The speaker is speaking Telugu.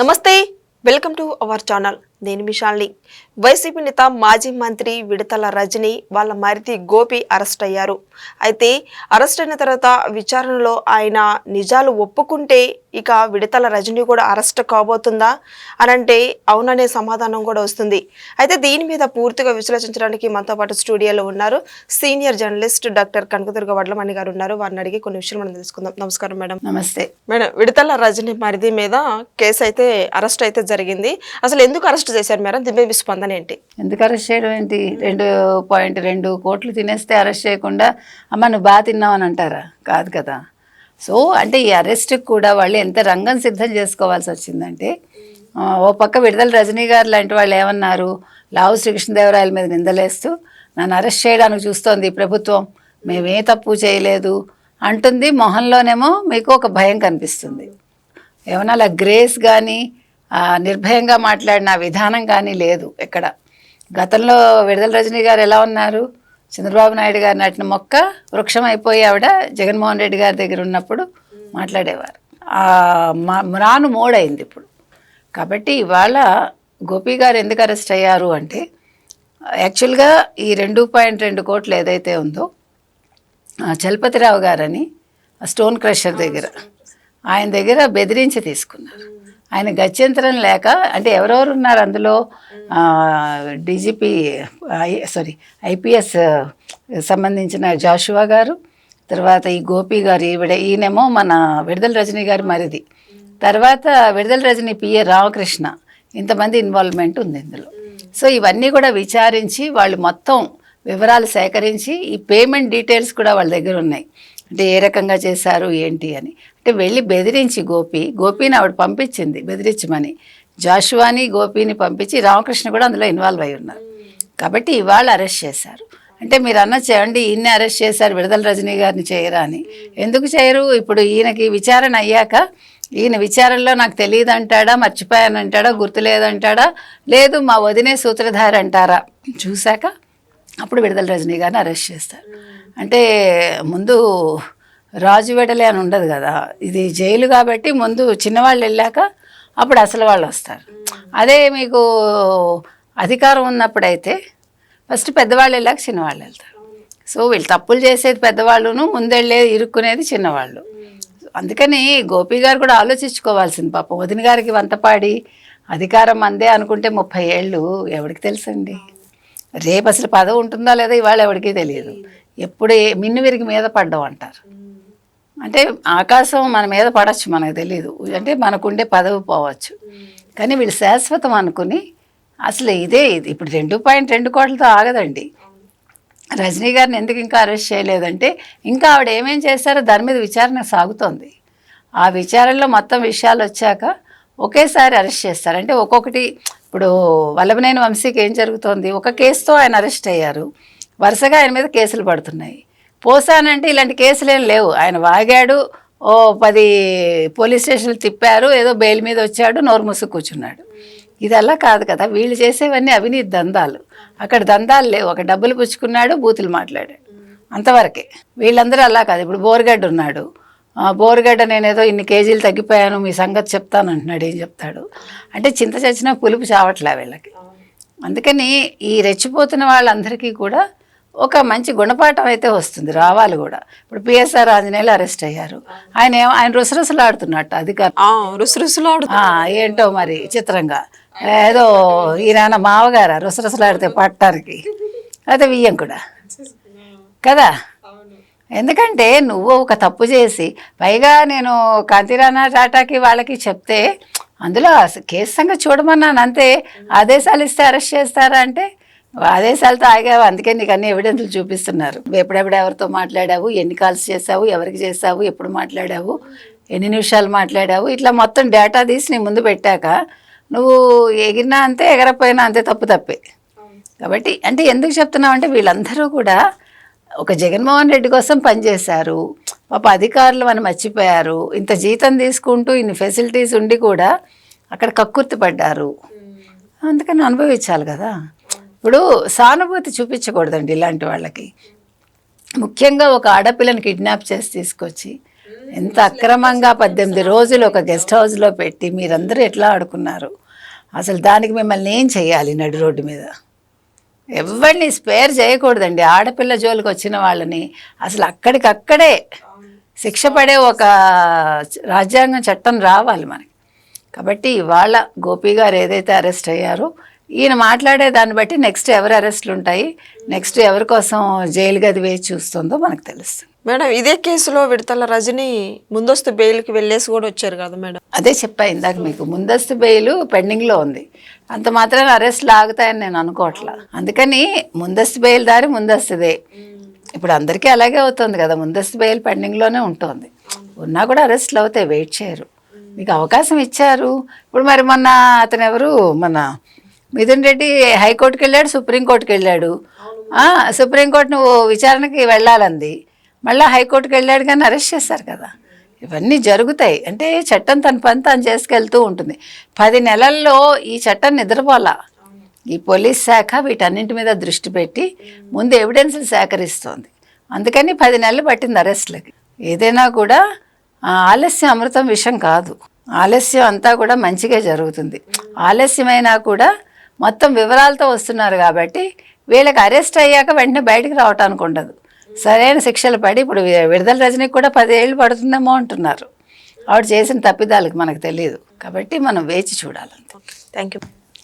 నమస్తే, వెల్కమ్ టు అవర్ ఛానల్. నేను మిషాల్ని. వైసీపీ నేత మాజీ మంత్రి విడతల రజని వాళ్ళ మరిది గోపి అరెస్ట్ అయ్యారు. అయితే అరెస్ట్ అయిన తర్వాత విచారణలో ఆయన నిజాలు ఒప్పుకుంటే ఇక విడతల రజని కూడా అరెస్ట్ కాబోతుందా అని అంటే అవుననే సమాధానం కూడా వస్తుంది. అయితే దీని మీద పూర్తిగా విశ్లేషించడానికి మనతో పాటు స్టూడియోలో ఉన్నారు senior journalist doctor Kanakadurga Vadlamani గారు ఉన్నారు. వారిని అడిగి కొన్ని విషయాలు మనం తెలుసుకుందాం. నమస్కారం మేడం. నమస్తే మేడం, విడతల రజని మరిది మీద కేసు అయితే అరెస్ట్ అయితే జరిగింది. అసలు ఎందుకు అరెస్ట్ చేశారు మేడం? దీని మీద మీ స్పందన ఏంటి? ఎందుకు అరెస్ట్ చేయడం ఏంటి? 2.2 కోట్లు తినేస్తే అరెస్ట్ చేయకుండా అమ్మ నువ్వు బాగా తిన్నావు అని అంటారా? కాదు కదా. సో అంటే ఈ అరెస్ట్కి కూడా వాళ్ళు ఎంత రంగం సిద్ధం చేసుకోవాల్సి వచ్చిందంటే, ఓ పక్క విడుదల రజనీ గారు లాంటి వాళ్ళు ఏమన్నారు, లావు శ్రీకృష్ణదేవరాయల మీద నిందలేస్తూ నన్ను అరెస్ట్ చేయడానికి చూస్తోంది ఈ ప్రభుత్వం, మేమే తప్పు చేయలేదు అంటుంది. మొహంలోనేమో మీకు ఒక భయం కనిపిస్తుంది. ఏమన్నా అలా గ్రేస్ కానీ నిర్భయంగా మాట్లాడిన విధానం కానీ లేదు ఎక్కడ. గతంలో విడుదల రజనీ గారు ఎలా ఉన్నారు? చంద్రబాబు నాయుడు గారు నాటిన మొక్క వృక్షం అయిపోయి ఆవిడ జగన్మోహన్ రెడ్డి గారి దగ్గర ఉన్నప్పుడు మాట్లాడేవారు. మ్రాను మోడైంది ఇప్పుడు. కాబట్టి ఇవాళ గోపి గారు ఎందుకు అరెస్ట్ అయ్యారు అంటే, యాక్చువల్గా ఈ 2.2 కోట్లు ఏదైతే ఉందో చలపతిరావు గారని స్టోన్ క్రషర్ దగ్గర ఆయన దగ్గర బెదిరించి తీసుకున్నారు. ఆయన గత్యంతరం లేక, అంటే ఎవరెవరు ఉన్నారు అందులో, ఐపీఎస్ సంబంధించిన జాషువా గారు, తర్వాత ఈ గోపి గారు, ఈయనేమో మన విడుదల రజనీ గారి మరిది, తర్వాత విడుదల రజనీ పిఏ రామకృష్ణ, ఇంతమంది ఇన్వాల్వ్మెంట్ ఉంది ఇందులో. సో ఇవన్నీ కూడా విచారించి వాళ్ళు మొత్తం వివరాలు సేకరించి ఈ పేమెంట్ డీటెయిల్స్ కూడా వాళ్ళ దగ్గర ఉన్నాయి. అంటే ఏ రకంగా చేశారు ఏంటి అని. అంటే వెళ్ళి బెదిరించి గోపిని ఆవిడ పంపించింది బెదిరించమని. జాషువాని గోపిని పంపించి రామకృష్ణ కూడా అందులో ఇన్వాల్వ్ అయి ఉన్నారు. కాబట్టి ఇవాళ అరెస్ట్ చేశారు. అంటే మీరు చేయండి ఈయన్ని అరెస్ట్ చేశారు, విడుదల రజనీ గారిని చేయరా అని. ఎందుకు చేయరు? ఇప్పుడు ఈయనకి విచారణ అయ్యాక ఈయన విచారణలో నాకు తెలియదు అంటాడా, మర్చిపోయానంటాడా, గుర్తులేదంటాడా, లేదు మా వదినే సూత్రధారి అంటారా చూశాక అప్పుడు విడుదల రజనీ గారిని అరెస్ట్ చేస్తారు. అంటే ముందు రాజు వెడలే అని ఉండదు కదా, ఇది జైలు కాబట్టి ముందు చిన్నవాళ్ళు వెళ్ళాక అప్పుడు అసలు వాళ్ళు వస్తారు. అదే మీకు అధికారం ఉన్నప్పుడైతే ఫస్ట్ పెద్దవాళ్ళు వెళ్ళాక చిన్నవాళ్ళు వెళ్తారు. సో వీళ్ళు తప్పులు చేసేది పెద్దవాళ్ళును, ముందెళ్ళేది ఇరుక్కునేది చిన్నవాళ్ళు. అందుకని గోపి గారు కూడా ఆలోచించుకోవాల్సింది. పాపం వదిన గారికి వంతపాడి అధికారం అందే అనుకుంటే 30 ఏళ్ళు ఎవరికి తెలుసండి. రేపు అసలు పదవి ఉంటుందా లేదా ఇవాళ ఎవరికీ తెలియదు. ఎప్పుడు మిన్ను విరిగి మీద పడ్డాం అంటారు. అంటే ఆకాశం మన మీద పడవచ్చు, మనకు తెలియదు. అంటే మనకుండే పదవి పోవచ్చు. కానీ వీళ్ళు శాశ్వతం అనుకుని అసలు ఇది ఇప్పుడు 2.2 కోట్లతో ఆగదండి. రజనీ గారిని ఎందుకు ఇంకా అరెస్ట్ చేయలేదంటే, ఇంకా ఆవిడ ఏమేం చేశారో దాని మీద విచారణ సాగుతోంది. ఆ విచారణలో మొత్తం విషయాలు వచ్చాక ఒకేసారి అరెస్ట్ చేస్తారు. అంటే ఒక్కొక్కటి, ఇప్పుడు వల్లభనేని వంశీకి ఏం జరుగుతోంది, ఒక కేసుతో ఆయన అరెస్ట్ అయ్యారు, వరుసగా ఆయన మీద కేసులు పడుతున్నాయి. పోసానంటే ఇలాంటి కేసులు ఏం లేవు. ఆయన వాగాడు, 10 పోలీస్ స్టేషన్లు తిప్పారు, ఏదో బెయిల్ మీద వచ్చాడు, నోరు మూసుకు కూర్చున్నాడు. ఇదల్లా కాదు కదా. వీళ్ళు చేసేవన్నీ అవినీతి దందాలు. అక్కడ దందాలు లేవు. ఒక డబ్బులు పుచ్చుకున్నాడు, బూతులు మాట్లాడాడు, అంతవరకే. వీళ్ళందరూ అలా కాదు. ఇప్పుడు బోర్గడ్డ ఉన్నాడు, బోర్గడ్డ నేనేదో ఇన్ని కేజీలు తగ్గిపోయాను మీ సంగతి చెప్తాను అంటున్నాడు. ఏం చెప్తాడు? అంటే చింత చచ్చినా పులుపు చావట్లే వీళ్ళకి. అందుకని ఈ రెచ్చిపోతున్న వాళ్ళందరికీ కూడా ఒక మంచి గుణపాఠం అయితే వస్తుంది, రావాలి కూడా. ఇప్పుడు పిఎస్ఆర్ ఆంజనేయులు అరెస్ట్ అయ్యారు. ఆయన రుసరుసలాడుతున్నట్టు అధికారులు ఏంటో మరి చిత్రంగా, ఏదో ఈయన మావగారు రుసరుసలాడితే పట్టడానికి అయితే వియ్యం కూడా కదా. ఎందుకంటే నువ్వు ఒక తప్పు చేసి, పైగా నేను కాంతిరాణా టాటాకి వాళ్ళకి చెప్తే అందులో కేసు సంగతి చూడమన్నాను అంతే, ఆదేశాలు ఇస్తే అరెస్ట్ చేస్తారా అంటే ఆదేశాలతో ఆగావు. అందుకే నీకు అన్ని ఎవిడెన్స్లు చూపిస్తున్నారు. ఎప్పుడెప్పుడు ఎవరితో మాట్లాడావు, ఎన్ని కాల్స్ చేసావు, ఎవరికి చేసావు, ఎప్పుడు మాట్లాడావు, ఎన్ని నిమిషాలు మాట్లాడావు, ఇట్లా మొత్తం డేటా తీసి నీ ముందు పెట్టాక నువ్వు ఎగిరినా అంతే, ఎగరపోయినా అంతే, తప్పే. కాబట్టి అంటే ఎందుకు చెప్తున్నావు అంటే, వీళ్ళందరూ కూడా ఒక జగన్మోహన్ రెడ్డి కోసం పనిచేశారు. పాప అధికారులు అని మర్చిపోయారు. ఇంత జీతం తీసుకుంటూ ఇన్ని ఫెసిలిటీస్ ఉండి కూడా అక్కడ కక్కుర్తి పడ్డారు. అందుకని అనుభవించాలి కదా. ఇప్పుడు సానుభూతి చూపించకూడదండి ఇలాంటి వాళ్ళకి. ముఖ్యంగా ఒక ఆడపిల్లని కిడ్నాప్ చేసి తీసుకొచ్చి ఎంత అక్రమంగా 18 రోజులు ఒక గెస్ట్ హౌస్లో పెట్టి మీరందరూ ఎట్లా ఆడుకున్నారు? అసలు దానికి మిమ్మల్ని ఏం చేయాలి? నడి రోడ్డు మీద ఎవరిని స్పేర్ చేయకూడదండి. ఆడపిల్ల జోలికి వచ్చిన వాళ్ళని అసలు అక్కడికక్కడే శిక్ష పడే ఒక రాజ్యాంగం చట్టం రావాలి మనకి. కాబట్టి ఇవాళ గోపి గారు ఏదైతే అరెస్ట్ అయ్యారో, ఈయన మాట్లాడే దాన్ని బట్టి నెక్స్ట్ ఎవరు అరెస్టులు ఉంటాయి, నెక్స్ట్ ఎవరి కోసం జైలు గది వేచి చూస్తుందో మనకు తెలుస్తుంది. మేడం, ఇదే కేసులో విడతల రజని ముందస్తు బెయిల్కి వెళ్ళేసి కూడా వచ్చారు కదా మేడం? అదే చెప్పా ఇందాక మీకు, ముందస్తు బెయిల్ పెండింగ్లో ఉంది. అంత మాత్రాన అరెస్టులు ఆగుతాయని నేను అనుకోవట్లా. అందుకని ముందస్తు బెయిల్ దారి ముందస్తుదే. ఇప్పుడు అందరికీ అలాగే అవుతుంది కదా, ముందస్తు బెయిల్ పెండింగ్లోనే ఉంటుంది. ఉన్నా కూడా అరెస్టులు అవుతాయి, వెయిట్ చేయరు. మీకు అవకాశం ఇచ్చారు. ఇప్పుడు మరి మొన్న అతను ఎవరు, మన మిథున్ రెడ్డి హైకోర్టుకి వెళ్ళాడు, సుప్రీంకోర్టుకి వెళ్ళాడు. సుప్రీంకోర్టు నువ్వు విచారణకి వెళ్ళాలంది, మళ్ళీ హైకోర్టుకి వెళ్ళాడు, కానీ అరెస్ట్ చేశారు కదా. ఇవన్నీ జరుగుతాయి. అంటే చట్టం తన పని తాను చేసుకెళ్తూ ఉంటుంది. 10 నెలల్లో ఈ చట్టం నిద్రపోలా. ఈ పోలీస్ శాఖ వీటన్నింటి మీద దృష్టి పెట్టి ముందు ఎవిడెన్స్లు సేకరిస్తోంది. అందుకని 10 నెలలు పట్టింది అరెస్టులకి. ఏదైనా కూడా ఆలస్యం అమృతం విషయం కాదు. ఆలస్యం అంతా కూడా మంచిగా జరుగుతుంది. ఆలస్యమైనా కూడా మొత్తం వివరాలతో వస్తున్నారు కాబట్టి వీళ్ళకి అరెస్ట్ అయ్యాక వెంటనే బయటకు రావటానికి ఉండదు. సరైన శిక్షలు పడి, ఇప్పుడు విడుదల రజనీకి కూడా 10 ఏళ్ళు పడుతుందేమో అంటున్నారు. ఆవిడ చేసిన తప్పిదాలకు మనకు తెలియదు. కాబట్టి మనం వేచి చూడాలంతే. Thank you.